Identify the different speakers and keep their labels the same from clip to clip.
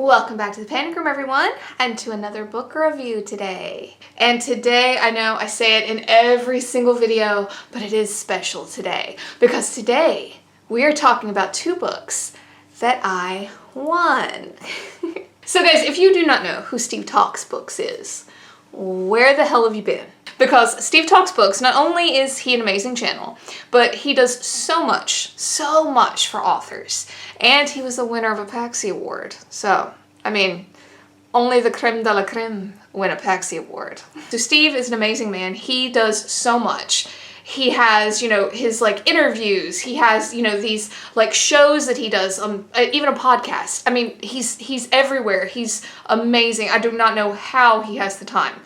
Speaker 1: Welcome back to the Panic Room, everyone, and to another book review today. And today, I know I say it in every single video, but it is special today because today we are talking about two books that I won. So guys, if you do not know who Steve Talks Books is, where the hell have you been? Because Steve Talks Books, not only is he an amazing channel, but he does so much for authors. And he was the winner of a Paxi Award. So, I mean, only the creme de la creme win a Paxi Award. So Steve is an amazing man. He does so much. He has, his interviews. He has, these shows that he does, even a podcast. I mean, he's everywhere. He's amazing. I do not know how he has the time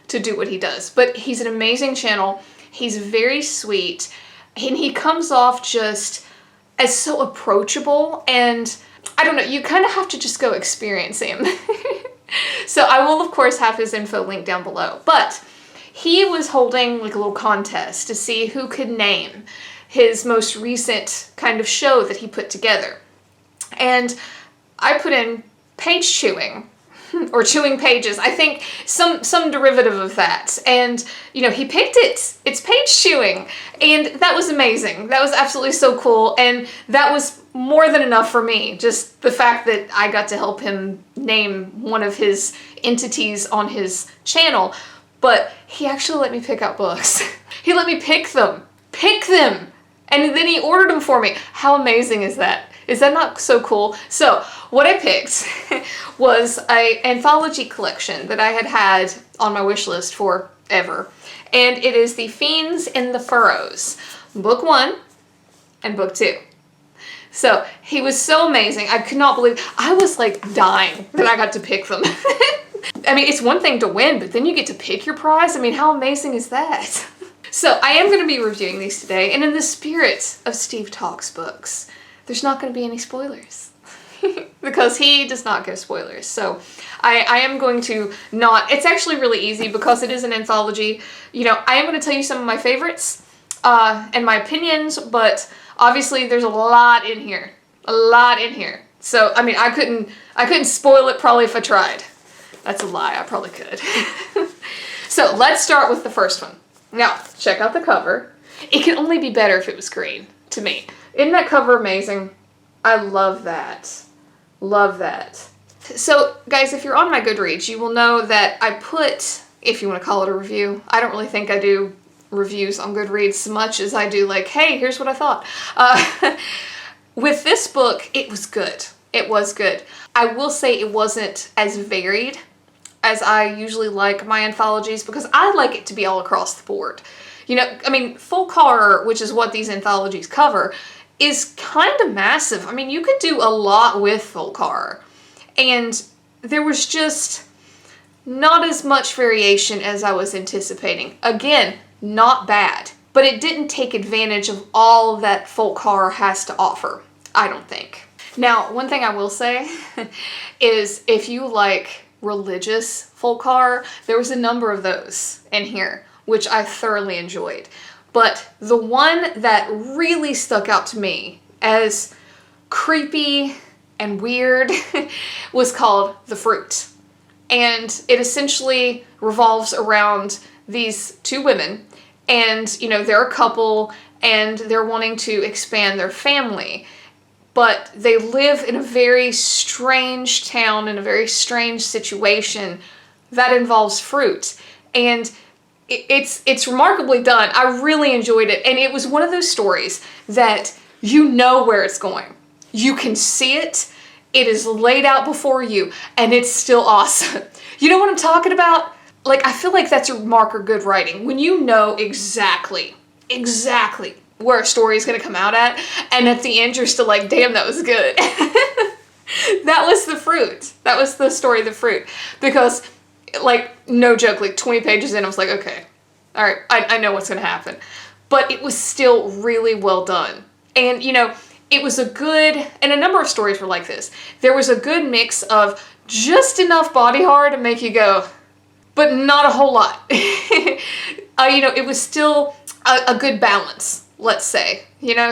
Speaker 1: to do what he does, but he's an amazing channel. He's very sweet, and he comes off just as so approachable, and I don't know, you kind of have to just go experience him. So I will, of course, have his info linked down below, but he was holding a little contest to see who could name his most recent kind of show that he put together. And I put in page chewing, or chewing pages. I think some derivative of that. And, he picked it. It's page chewing. And that was amazing. That was absolutely so cool. And that was more than enough for me. Just the fact that I got to help him name one of his entities on his channel. But he actually let me pick out books. He let me pick them. Pick them! And then he ordered them for me. How amazing is that? Is that not so cool? So, what I picked was an anthology collection that I had on my wish list forever. And it is The Fiends in the Furrows, book 1 and book 2. So, he was so amazing. I could not believe, I was dying that I got to pick them. I mean, it's one thing to win, but then you get to pick your prize. I mean, how amazing is that? So, I am going to be reviewing these today, and in the spirit of Steve Talks Books, there's not going to be any spoilers because he does not give spoilers. So I am going to not, it's actually really easy because it is an anthology. I am going to tell you some of my favorites and my opinions, but obviously there's a lot in here. So, I mean, I couldn't spoil it probably if I tried. That's a lie. I probably could. So let's start with the first one. Now, check out the cover. It can only be better if it was green to me. Isn't that cover amazing? I love that. Love that. So, guys, if you're on my Goodreads, you will know that I put, if you want to call it a review, I don't really think I do reviews on Goodreads so much as I do hey, here's what I thought. With this book, it was good. It was good. I will say it wasn't as varied as I usually like my anthologies because I like it to be all across the board. I mean, folk horror, which is what these anthologies cover, is kind of massive. I mean, you could do a lot with folk horror. And there was just not as much variation as I was anticipating. Again, not bad. But it didn't take advantage of all that folk horror has to offer, I don't think. Now, one thing I will say is if you like religious folk horror, there was a number of those in here, which I thoroughly enjoyed. But the one that really stuck out to me as creepy and weird was called The Fruit. And it essentially revolves around these two women, and, they're a couple, and they're wanting to expand their family. But they live in a very strange town, in a very strange situation that involves fruit. And it's remarkably done. I really enjoyed it. And it was one of those stories that you know where it's going. You can see it. It is laid out before you, and it's still awesome. You know what I'm talking about? I feel like that's a mark of good writing. When you know exactly where a story is going to come out at, and at the end you're still like, damn, that was good. That was The Fruit. That was the story of The Fruit. Because, no joke, 20 pages in, I was like, okay, all right, I know what's going to happen. But it was still really well done. And, it was a good, and a number of stories were like this. There was a good mix of just enough body horror to make you go, but not a whole lot. It was still a good balance, let's say.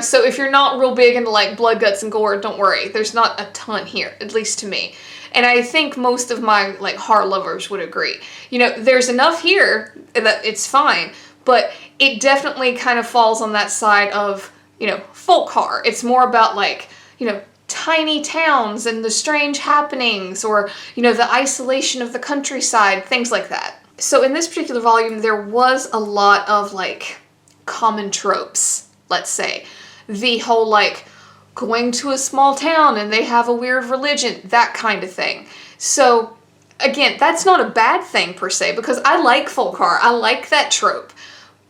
Speaker 1: So if you're not real big into blood, guts, and gore, don't worry. There's not a ton here, at least to me. And I think most of my like horror lovers would agree. You know, there's enough here that it's fine, but it definitely kind of falls on that side of, you know, folk horror. It's more about like, you know, tiny towns and the strange happenings, or, you know, the isolation of the countryside, things like that. So in this particular volume, there was a lot of like common tropes, let's say. The whole like going to a small town and they have a weird religion, that kind of thing. So again, that's not a bad thing per se, because I like folk horror. I like that trope.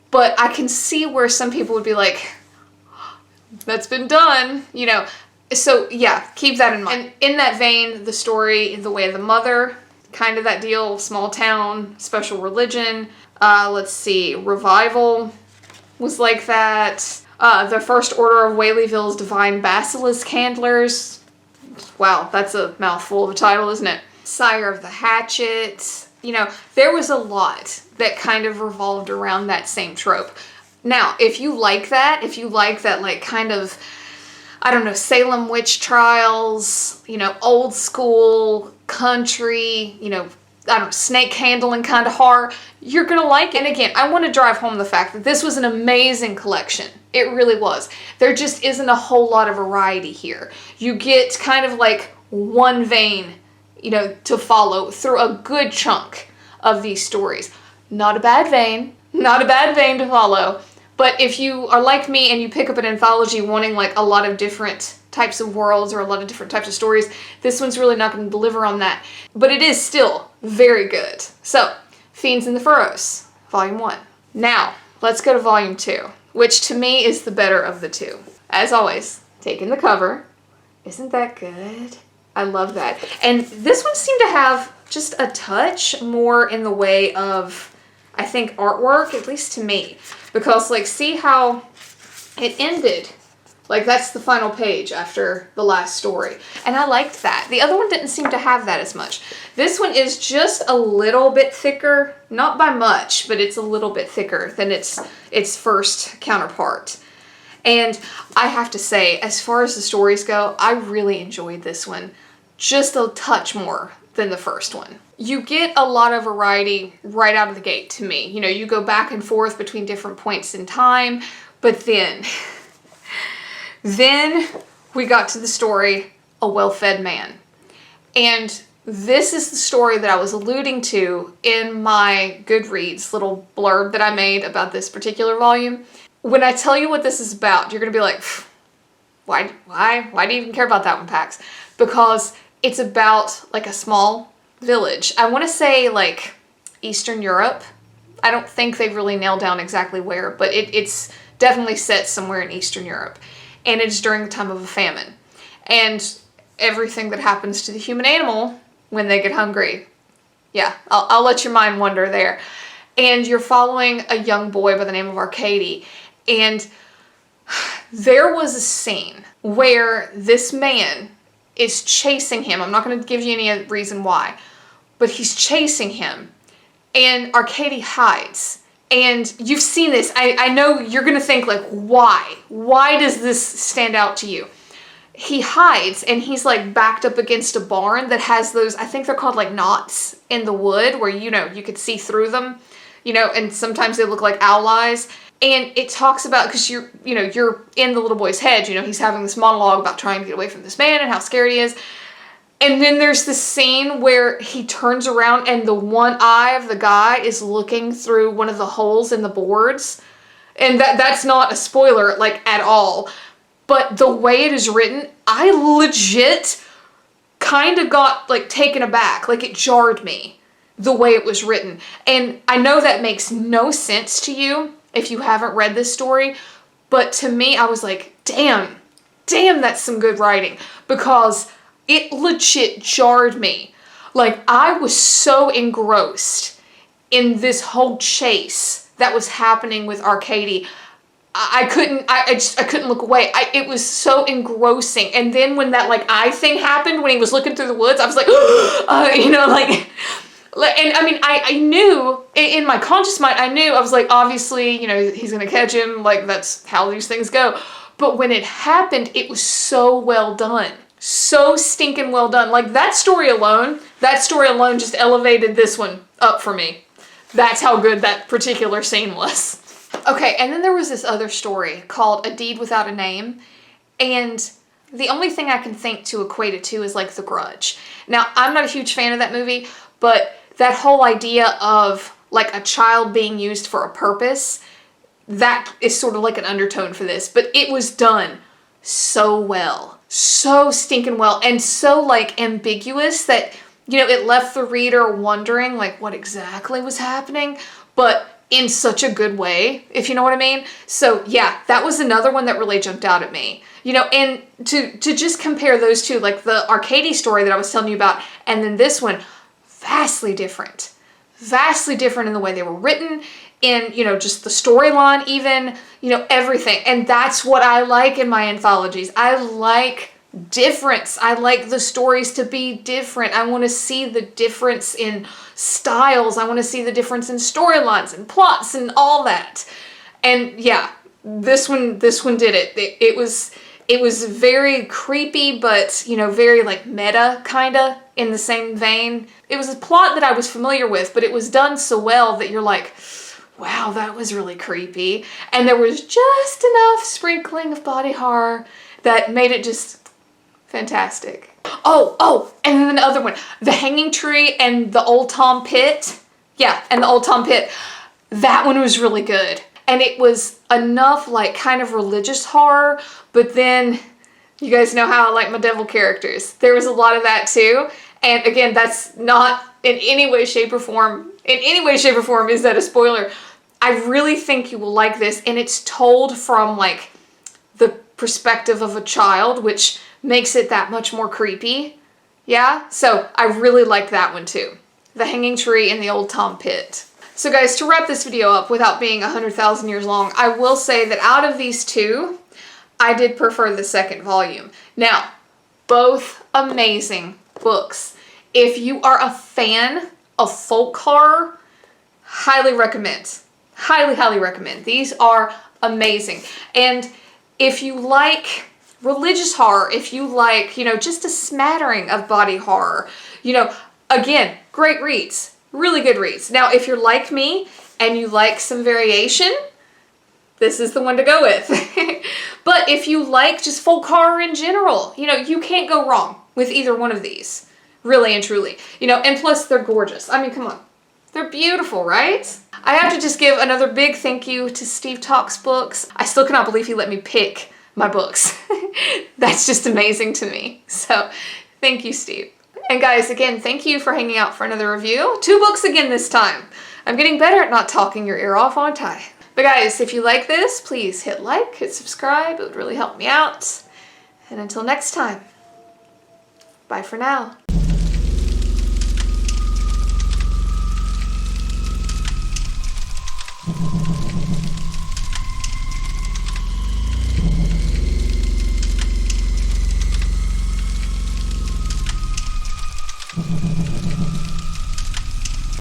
Speaker 1: But I can see where some people would be like, that's been done, you know. So yeah, keep that in mind. And in that vein, the story, The Way of the Mother, kind of that deal, small town, special religion. Let's see, Revival was like that. The First Order of Whaleyville's Divine Basilisk Handlers. Wow, that's a mouthful of a title, isn't it? Sire of the Hatchet. You know, there was a lot that kind of revolved around that same trope. Now, if you like that like kind of, I don't know, Salem witch trials, you know, old school country, you know, I don't know, snake handling kind of horror, you're gonna like it. And again, I want to drive home the fact that this was an amazing collection. It really was. There just isn't a whole lot of variety here. You get kind of like one vein, you know, to follow through a good chunk of these stories. Not a bad vein to follow. But if you are like me and you pick up an anthology wanting like a lot of different types of worlds or a lot of different types of stories, this one's really not going to deliver on that. But it is still very good. So, Fiends in the Furrows, Volume 1. Now, let's go to Volume 2, which to me is the better of the two. As always, taking the cover. Isn't that good? I love that. And this one seemed to have just a touch more in the way of, I think, artwork, at least to me. Because, like, see how it ended? Like, that's the final page after the last story. And I liked that. The other one didn't seem to have that as much. This one is just a little bit thicker. Not by much, but it's a little bit thicker than its first counterpart. And I have to say, as far as the stories go, I really enjoyed this one. Just a touch more than the first one. You get a lot of variety right out of the gate to me. You know, you go back and forth between different points in time, but then we got to the story, A Well-Fed Man. And this is the story that I was alluding to in my Goodreads little blurb that I made about this particular volume. When I tell you what this is about, you're gonna be like, why do you even care about that one, Pax? Because it's about like a small village. I want to say like Eastern Europe. I don't think they've really nailed down exactly where, but it's definitely set somewhere in Eastern Europe. And it's during the time of a famine. And everything that happens to the human animal when they get hungry. Yeah, I'll let your mind wander there. And you're following a young boy by the name of Arcady. And there was a scene where this man is chasing him. I'm not going to give you any reason why, but he's chasing him, and Arcady hides. And you've seen this. I know you're going to think like, why? Why does this stand out to you? He hides, and he's like backed up against a barn that has those, I think they're called like knots in the wood where, you know, you could see through them, you know, and sometimes they look like owl eyes. And it talks about, because you're in the little boy's head, you know, he's having this monologue about trying to get away from this man and how scared he is. And then there's this scene where he turns around and the one eye of the guy is looking through one of the holes in the boards. And that's not a spoiler, like, at all. But the way it is written, I legit kind of got, like, taken aback. Like, it jarred me, the way it was written. And I know that makes no sense to you if you haven't read this story, but to me, I was like, damn, that's some good writing, because it legit jarred me. Like, I was so engrossed in this whole chase that was happening with Arcady. I couldn't look away. It was so engrossing. And then when that, like, eye thing happened, when he was looking through the woods, I was like, you know, like, and I mean, I knew, in my conscious mind, I was like, obviously, you know, he's gonna catch him, like, that's how these things go. But when it happened, it was so well done. So stinking well done. Like that story alone just elevated this one up for me. That's how good that particular scene was. Okay, and then there was this other story called A Deed Without a Name, and the only thing I can think to equate it to is like The Grudge. Now, I'm not a huge fan of that movie, but that whole idea of like a child being used for a purpose, that is sort of like an undertone for this, but it was done so well. So stinking well, and so like ambiguous that, you know, it left the reader wondering like what exactly was happening, but in such a good way, if you know what I mean. So yeah, that was another one that really jumped out at me. You know, and to just compare those two, like the Arcady story that I was telling you about, and then this one, vastly different. Vastly different in the way they were written, in, you know, just the storyline even, you know, everything. And that's what I like in my anthologies. I like difference. I like the stories to be different. I want to see the difference in styles. I want to see the difference in storylines and plots and all that. And yeah, this one did it. It was very creepy, but, you know, very like meta kinda in the same vein. It was a plot that I was familiar with, but it was done so well that you're like, wow, that was really creepy. And there was just enough sprinkling of body horror that made it just fantastic. Oh, and then the other one, The Hanging Tree and the Old Tom Pit. Yeah, and the Old Tom Pit. That one was really good. And it was enough like kind of religious horror, but then you guys know how I like my devil characters. There was a lot of that too. And again, that's not in any way, shape, or form is that a spoiler. I really think you will like this, and it's told from like the perspective of a child, which makes it that much more creepy. Yeah, so I really like that one too. The Hanging Tree and the Old Tom Pit. So guys, to wrap this video up without being 100,000 years long, I will say that out of these two, I did prefer the second volume. Now, both amazing books. If you are a fan of folk horror, highly recommend. Highly, highly recommend. These are amazing. And if you like religious horror, if you like, you know, just a smattering of body horror, you know, again, great reads. Really good reads. Now, if you're like me and you like some variation, this is the one to go with. But if you like just folk horror in general, you know, you can't go wrong with either one of these. Really and truly. You know, and plus they're gorgeous. I mean, come on. They're beautiful, right? I have to just give another big thank you to Steve Talks Books. I still cannot believe he let me pick my books. That's just amazing to me. So, thank you, Steve. And guys, again, thank you for hanging out for another review. 2 books again this time. I'm getting better at not talking your ear off, aren't I? But guys, if you like this, please hit like, hit subscribe. It would really help me out. And until next time, bye for now.